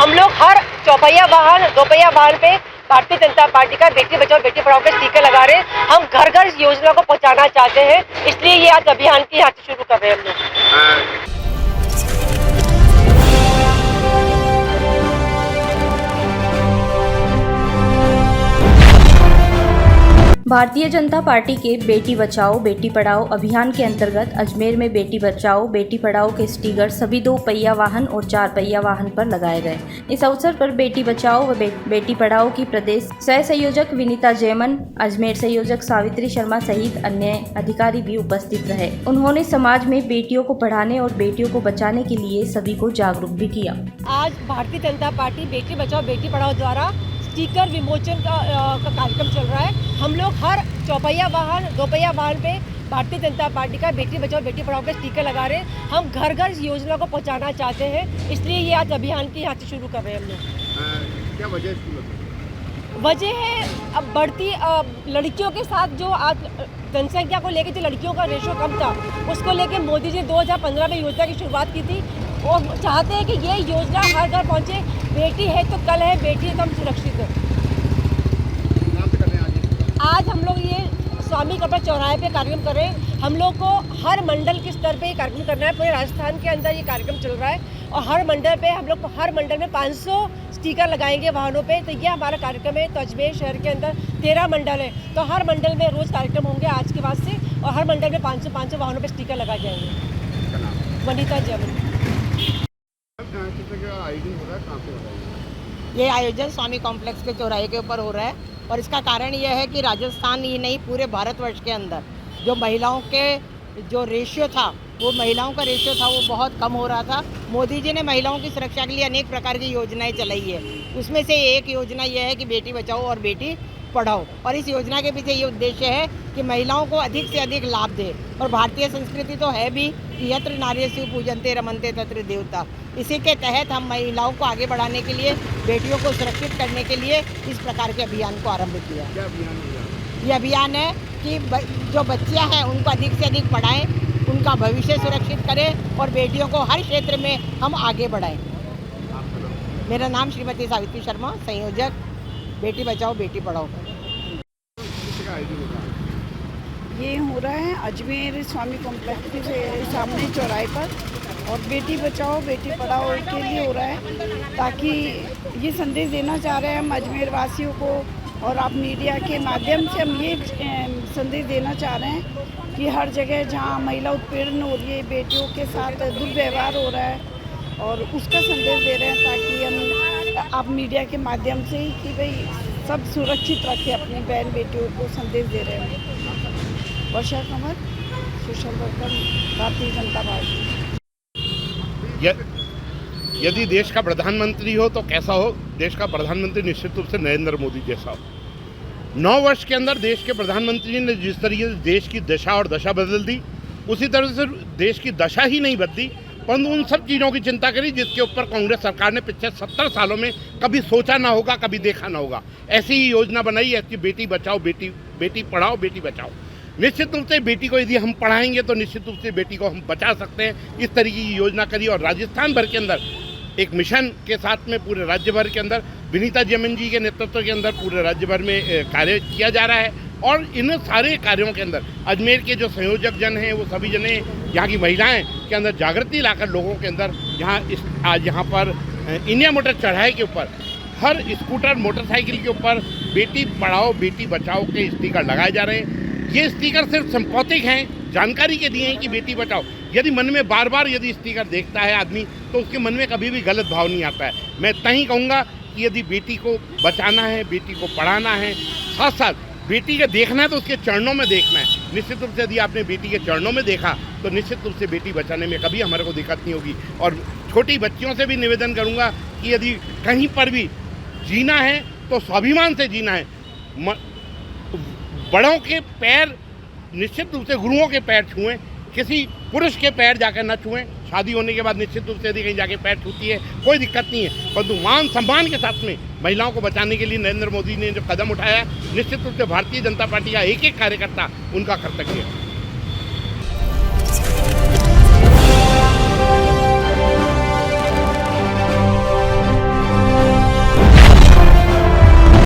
हम लोग हर चौपहिया वाहन दोपहिया वाहन पे भारतीय जनता पार्टी का बेटी बचाओ बेटी पढ़ाओ के स्टिकर लगा रहे हैं। हम घर घर इस योजना को पहुंचाना चाहते हैं, इसलिए ये आज अभियान की यहाँ से शुरू कर रहे हैं हम लोग। भारतीय जनता पार्टी के बेटी बचाओ बेटी पढ़ाओ अभियान के अंतर्गत अजमेर में बेटी बचाओ बेटी पढ़ाओ के स्टिकर सभी 2 पहिया वाहन और 4 पहिया वाहन पर लगाए गए। इस अवसर पर बेटी बचाओ व बेटी पढ़ाओ की प्रदेश सह संयोजक विनीता जैमन, अजमेर संयोजक सावित्री शर्मा सहित अन्य अधिकारी भी उपस्थित रहे। उन्होंने समाज में बेटियों को पढ़ाने और बेटियों को बचाने के लिए सभी को जागरूक भी किया। आज भारतीय जनता पार्टी बेटी बचाओ बेटी पढ़ाओ द्वारा स्टिकर विमोचन का कार्यक्रम चल रहा है। हम लोग हर चौपहिया वाहन दोपहिया वाहन पे भारतीय जनता पार्टी का बेटी बचाओ बेटी पढ़ाओ के स्टिकर लगा रहे हैं। हम घर घर इस योजना को पहुंचाना चाहते हैं, इसलिए ये आज अभियान की यहाँ से शुरू कर रहे हैं हम लोग। क्या वजह वजह है अब बढ़ती लड़कियों के साथ जो आज जनसंख्या को लेकर जो लड़कियों का रेशो कम था, उसको लेकर मोदी जी 2015 में योजना की शुरुआत की थी और चाहते हैं कि ये योजना हर घर पहुँचे। बेटी है तो कल है, बेटी है तो हम सुरक्षित है। आज हम लोग ये स्वामी कपड़ा चौराहे पे कार्यक्रम कर रहे हैं। हम लोग को हर मंडल के स्तर पे ये कार्यक्रम करना है। पूरे राजस्थान के अंदर ये कार्यक्रम चल रहा है और हर मंडल पे हम लोग हर मंडल में 500 स्टिकर लगाएंगे वाहनों पे। तो ये हमारा कार्यक्रम है। तो अजमेर शहर के अंदर 13 मंडल है, तो हर मंडल में रोज कार्यक्रम होंगे आज के बाद से, और हर मंडल में 500 वाहनों पे स्टिकर लगाए जाएंगे। वनिता जैमन। ये आयोजन स्वामी कॉम्प्लेक्स के चौराहे के ऊपर हो रहा है और इसका कारण यह है कि राजस्थान ही नहीं पूरे भारतवर्ष के अंदर जो महिलाओं के जो रेशियो था, वो महिलाओं का रेशियो था वो बहुत कम हो रहा था। मोदी जी ने महिलाओं की सुरक्षा के लिए अनेक प्रकार की योजनाएं चलाई है। उसमें से एक योजना यह है कि बेटी बचाओ और बेटी पढ़ाओ, और इस योजना के पीछे ये उद्देश्य है कि महिलाओं को अधिक से अधिक लाभ दे। और भारतीय संस्कृति तो है भी कि यत्र नार्यस्तु पूजन्ते रमन्ते तत्र देवता। इसी के तहत हम महिलाओं को आगे बढ़ाने के लिए, बेटियों को सुरक्षित करने के लिए इस प्रकार के अभियान को आरंभ किया। क्या अभियान है? ये अभियान है कि जो बच्चियां हैं उनको अधिक से अधिक पढ़ाएं, उनका भविष्य सुरक्षित करें और बेटियों को हर क्षेत्र में हम आगे बढ़ाएं। मेरा नाम श्रीमती सावित्री शर्मा, संयोजक बेटी बचाओ बेटी पढ़ाओ। ये हो रहा है अजमेर स्वामी कॉम्प्लेक्स के सामने चौराहे पर, और बेटी बचाओ बेटी पढ़ाओ के लिए हो रहा है, ताकि ये संदेश देना चाह रहे हैं हम अजमेर वासियों को, और आप मीडिया के माध्यम से हम ये संदेश देना चाह रहे हैं कि हर जगह जहाँ महिला उत्पीड़न हो रही है, बेटियों के साथ दुर्व्यवहार हो रहा है, और उसका संदेश दे रहे हैं ताकि हम आप मीडिया के माध्यम से ही कि भाई सब सुरक्षित रखें अपनी बहन बेटियों को संदेश दे रहे हैं। वर्षा Kanwar, social worker, Bharatiya Janata party. यदि देश का प्रधानमंत्री हो तो कैसा हो? देश का प्रधानमंत्री निश्चित रूप से नरेंद्र मोदी जैसा हो। 9 वर्ष के अंदर देश के प्रधानमंत्री ने जिस तरीके से देश की दशा और दशा बदल दी, उसी तरह से देश की दशा ही नहीं बदली, परंतु उन सब चीज़ों की चिंता करी जिसके ऊपर कांग्रेस सरकार ने पिछले 70 सालों में कभी सोचा ना होगा, कभी देखा ना होगा। ऐसी ही योजना बनाई, ऐसी बेटी बचाओ बेटी पढ़ाओ बेटी बचाओ। निश्चित रूप से बेटी को यदि हम पढ़ाएंगे तो निश्चित रूप से बेटी को हम बचा सकते हैं। इस तरीके की योजना करी और राजस्थान भर के अंदर एक मिशन के साथ में पूरे राज्य भर के अंदर विनीता जैमन जी के नेतृत्व के अंदर पूरे राज्य भर में कार्य किया जा रहा है। और इन सारे कार्यों के अंदर अजमेर के जो संयोजक जन हैं वो सभी जने, यहाँ की महिलाएं के अंदर जागृति लाकर लोगों के अंदर आज यहाँ पर इंडिया मोटर चौराहे के ऊपर हर स्कूटर मोटरसाइकिल के ऊपर बेटी पढ़ाओ बेटी बचाओ के स्टिकर लगाए जा रहे हैं। ये स्टिकर सिर्फ संपौतिक हैं, जानकारी के दिए हैं कि बेटी बचाओ। यदि मन में बार बार यदि स्टिकर देखता है आदमी तो उसके मन में कभी भी गलत भाव नहीं आता है। मैं इतना ही कहूँगा कि यदि बेटी को बचाना है, बेटी को पढ़ाना है, साथ साथ बेटी के देखना है तो उसके चरणों में देखना है। निश्चित रूप से यदि आपने बेटी के चरणों में देखा तो निश्चित रूप से बेटी बचाने में कभी हमारे को दिक्कत नहीं होगी। और छोटी बच्चियों से भी निवेदन करूँगा कि यदि कहीं पर भी जीना है तो स्वाभिमान से जीना है। बड़ों के पैर निश्चित रूप से गुरुओं के पैर छुएं, किसी पुरुष के पैर जाकर न छुएं। शादी होने के बाद निश्चित रूप से यदि कहीं जाके पैर छूती है कोई दिक्कत नहीं है, परंतु मान सम्मान के साथ में महिलाओं को बचाने के लिए नरेंद्र मोदी ने जो कदम उठाया है, निश्चित रूप से भारतीय जनता पार्टी का एक एक कार्यकर्ता उनका कर्तव्य है।